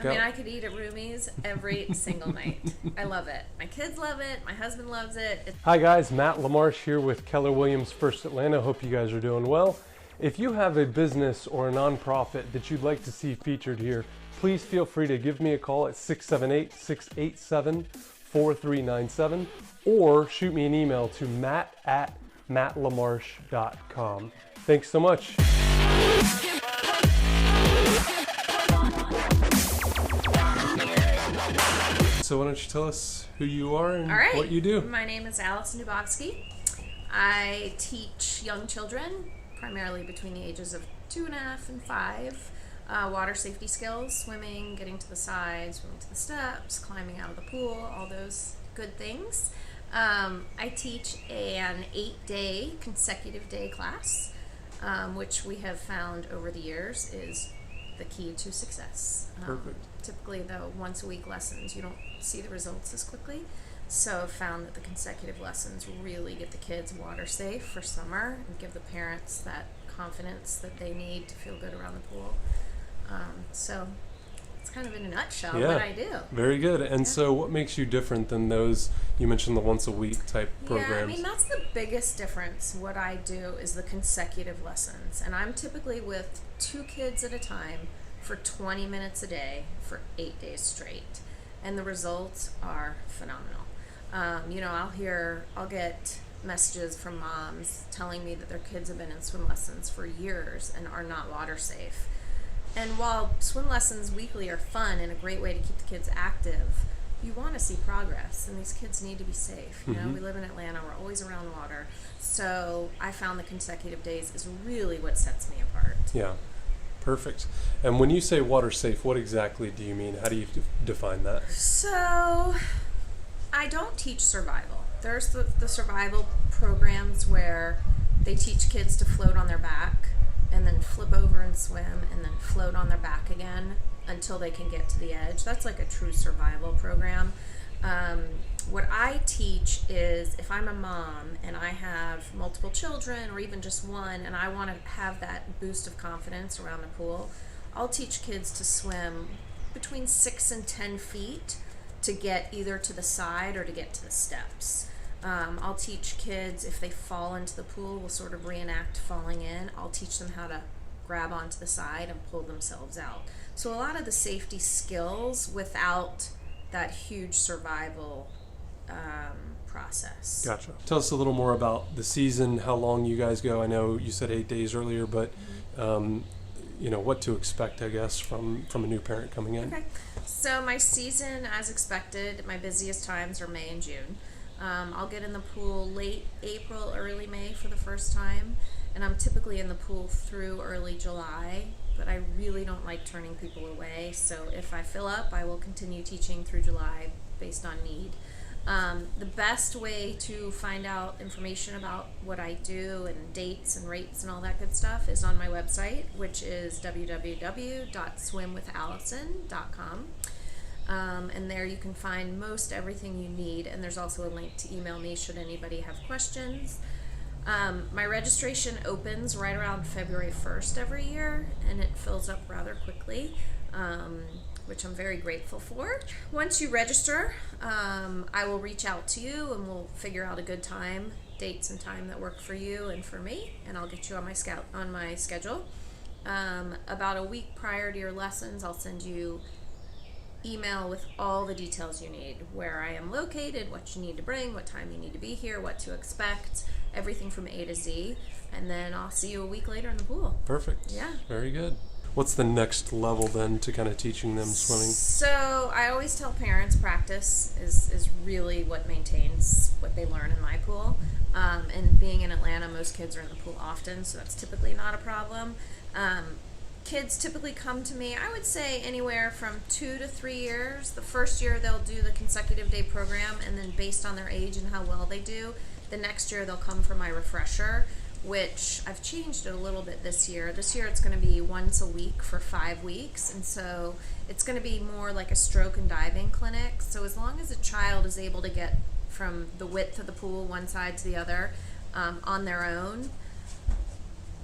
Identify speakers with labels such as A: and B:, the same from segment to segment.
A: I mean, I could eat at Rumi's every single night. I love it. My kids love it. My husband loves it.
B: Hi guys, Matt LaMarsh here with Keller Williams First Atlanta. Hope you guys are doing well. If you have a business or a nonprofit that you'd like to see featured here, please feel free to give me a call at 678-687-4397 or shoot me an email to matt@mattlamarsh.com. Thanks so much. So why don't you tell us who you are and what you do?
A: My name is Allison Dubovsky. I teach young children, primarily between the ages of 2.5 and 5, water safety skills, swimming, getting to the side, swimming to the steps, climbing out of the pool, all those good things. I teach an 8-day consecutive day class, which we have found over the years is the key to success.
B: Perfect.
A: Typically, the once a week lessons, you don't see the results as quickly. So I've found that the consecutive lessons really get the kids water safe for summer and give the parents that confidence that they need to feel good around the pool. So it's kind of in a nutshell what I do.
B: Very good. And so what makes you different than those, you mentioned the once a week type programs?
A: Yeah, I mean, that's the biggest difference. What I do is the consecutive lessons. And I'm typically with 2 kids at a time for 20 minutes a day for 8 days straight. And the results are phenomenal. I'll get messages from moms telling me that their kids have been in swim lessons for years and are not water safe. And while swim lessons weekly are fun and a great way to keep the kids active, you want to see progress, and these kids need to be safe. You know, we live in Atlanta, we're always around water. So I found the consecutive days is really what sets me apart.
B: Yeah, perfect. And when you say water safe, what exactly do you mean? How do you define that?
A: So I don't teach survival. There's the survival programs where they teach kids to float on their back and then flip over and swim and then float on their back again until they can get to the edge. That's like a true survival program. What I teach is if I'm a mom and I have multiple children or even just one and I want to have that boost of confidence around the pool, I'll teach kids to swim between 6 and 10 feet to get either to the side or to get to the steps. I'll teach kids, if they fall into the pool, we'll sort of reenact falling in. I'll teach them how to grab onto the side and pull themselves out. So a lot of the safety skills without that huge survival process.
B: Gotcha. Tell us a little more about the season, how long you guys go. I know you said 8 days earlier, but what to expect, I guess, from a new parent coming in.
A: Okay. So my season, as expected, my busiest times are May and June. I'll get in the pool late April, early May for the first time, and I'm typically in the pool through early July, but I really don't like turning people away, so if I fill up, I will continue teaching through July based on need. The best way to find out information about what I do and dates and rates and all that good stuff is on my website, which is www.swimwithallison.com. And there you can find most everything you need, and there's also a link to email me should anybody have questions. My registration opens right around February 1st every year, and it fills up rather quickly, which I'm very grateful for. Once you register, I will reach out to you and we'll figure out a good time, dates and time that work for you and for me, and I'll get you on my schedule. About a week prior to your lessons, I'll send you email with all the details you need, where I am located, what you need to bring, what time you need to be here, what to expect, everything from A to Z, and then I'll see you a week later in the pool.
B: Perfect.
A: Yeah.
B: Very good. What's the next level then to kind of teaching them swimming?
A: So I always tell parents practice is really what maintains what they learn in my pool. And being in Atlanta, most kids are in the pool often, so that's typically not a problem. Kids typically come to me, I would say anywhere from 2 to 3 years. The first year they'll do the consecutive day program, and then based on their age and how well they do, the next year they'll come for my refresher, which I've changed it a little bit this year. This year it's going to be once a week for 5 weeks, and so it's going to be more like a stroke and diving clinic. So as long as a child is able to get from the width of the pool one side to the other on their own,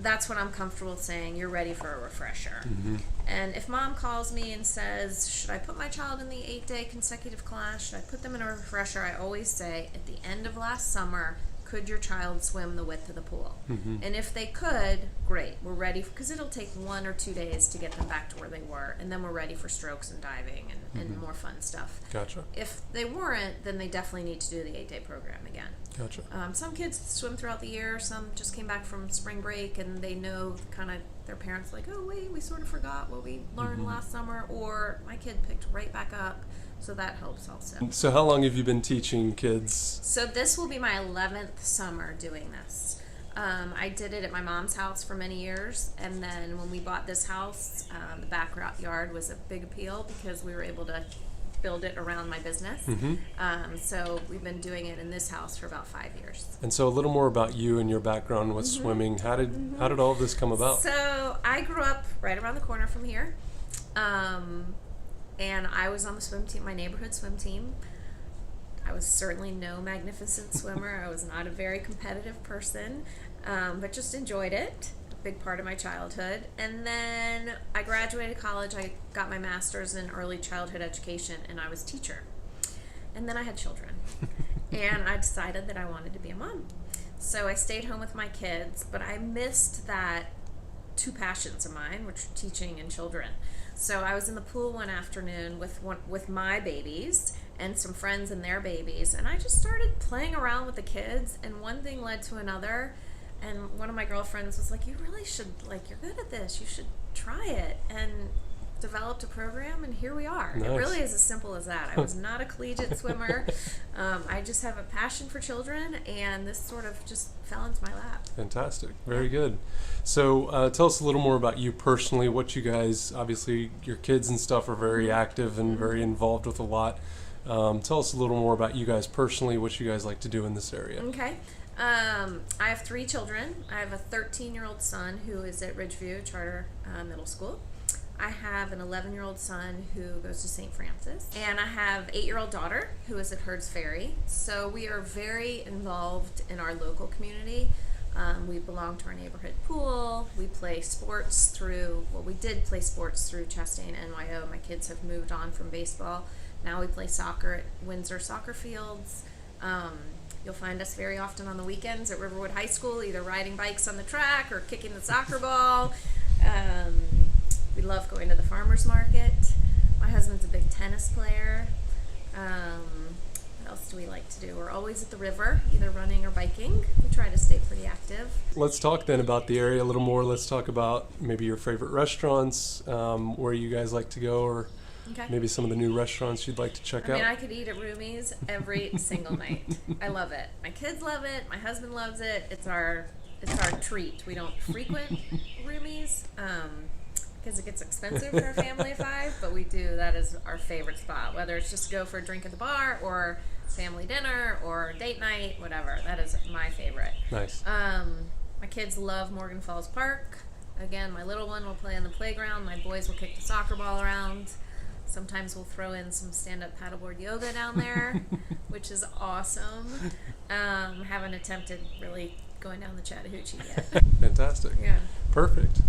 A: that's when I'm comfortable saying you're ready for a refresher. And if mom calls me and says, should I put my child in the 8-day consecutive class? Should I put them in a refresher? I always say, at the end of last summer, could your child swim the width of the pool? And if they could, great. We're ready, because it'll take 1 or 2 days to get them back to where they were, and then we're ready for strokes and diving and more fun stuff.
B: Gotcha.
A: If they weren't, then they definitely need to do the 8-day program again.
B: Gotcha.
A: Some kids swim throughout the year. Some just came back from spring break and they know kind of their parents like, oh wait, we sort of forgot what we learned last summer, or my kid picked right back up. So that helps also.
B: So how long have you been teaching kids?
A: So this will be my 11th summer doing this. I did it at my mom's house for many years, and then when we bought this house, the backyard was a big appeal because we were able to build it around my business. So we've been doing it in this house for about 5 years.
B: And so a little more about you and your background with swimming. How did all of this come about?
A: So I grew up right around the corner from here. And I was on the swim team, my neighborhood swim team. I was certainly no magnificent swimmer. I was not a very competitive person, but just enjoyed it. A big part of my childhood. And then I graduated college. I got my master's in early childhood education, and I was a teacher. And then I had children. And I decided that I wanted to be a mom. So I stayed home with my kids, but I missed that 2 passions of mine, which were teaching and children. So I was in the pool one afternoon with my babies and some friends and their babies, and I just started playing around with the kids, and one thing led to another. And one of my girlfriends was like, you really should, like, you're good at this, you should try it. And developed a program, and here we are.
B: Nice.
A: It really is as simple as that. I was not a collegiate swimmer. I just have a passion for children, and this sort of just fell into my lap.
B: Fantastic. Very good. So tell us a little more about you personally, what you guys, obviously your kids and stuff are very active and very involved with a lot. Tell us a little more about you guys personally, what you guys like to do in this area.
A: Okay. I have 3 children. I have a 13-year-old son who is at Ridgeview Charter Middle School. I have an 11-year-old son who goes to St. Francis, and I have an 8-year-old daughter who is at Heard's Ferry. So we are very involved in our local community. We belong to our neighborhood pool. We play sports through, we did play sports through Chastain NYO. My kids have moved on from baseball. Now we play soccer at Windsor soccer fields. You'll find us very often on the weekends at Riverwood High School, either riding bikes on the track or kicking the soccer ball. We love going to the farmer's market. My husband's a big tennis player. What else do we like to do? We're always at the river, either running or biking. We try to stay pretty active.
B: Let's talk then about the area a little more. Let's talk about maybe your favorite restaurants, where you guys like to go, or maybe some of the new restaurants you'd like to check out.
A: I mean, I could eat at Rumi's every single night. I love it. My kids love it. My husband loves it. It's our treat. We don't frequent Rumi's because it gets expensive for a family of 5, but we do. That is our favorite spot, whether it's just go for a drink at the bar or family dinner or date night, whatever. That is my favorite.
B: Nice.
A: My kids love Morgan Falls Park. Again, my little one will play on the playground. My boys will kick the soccer ball around. Sometimes we'll throw in some stand-up paddleboard yoga down there, which is awesome. Haven't attempted really going down the Chattahoochee yet.
B: Fantastic.
A: Yeah.
B: Perfect.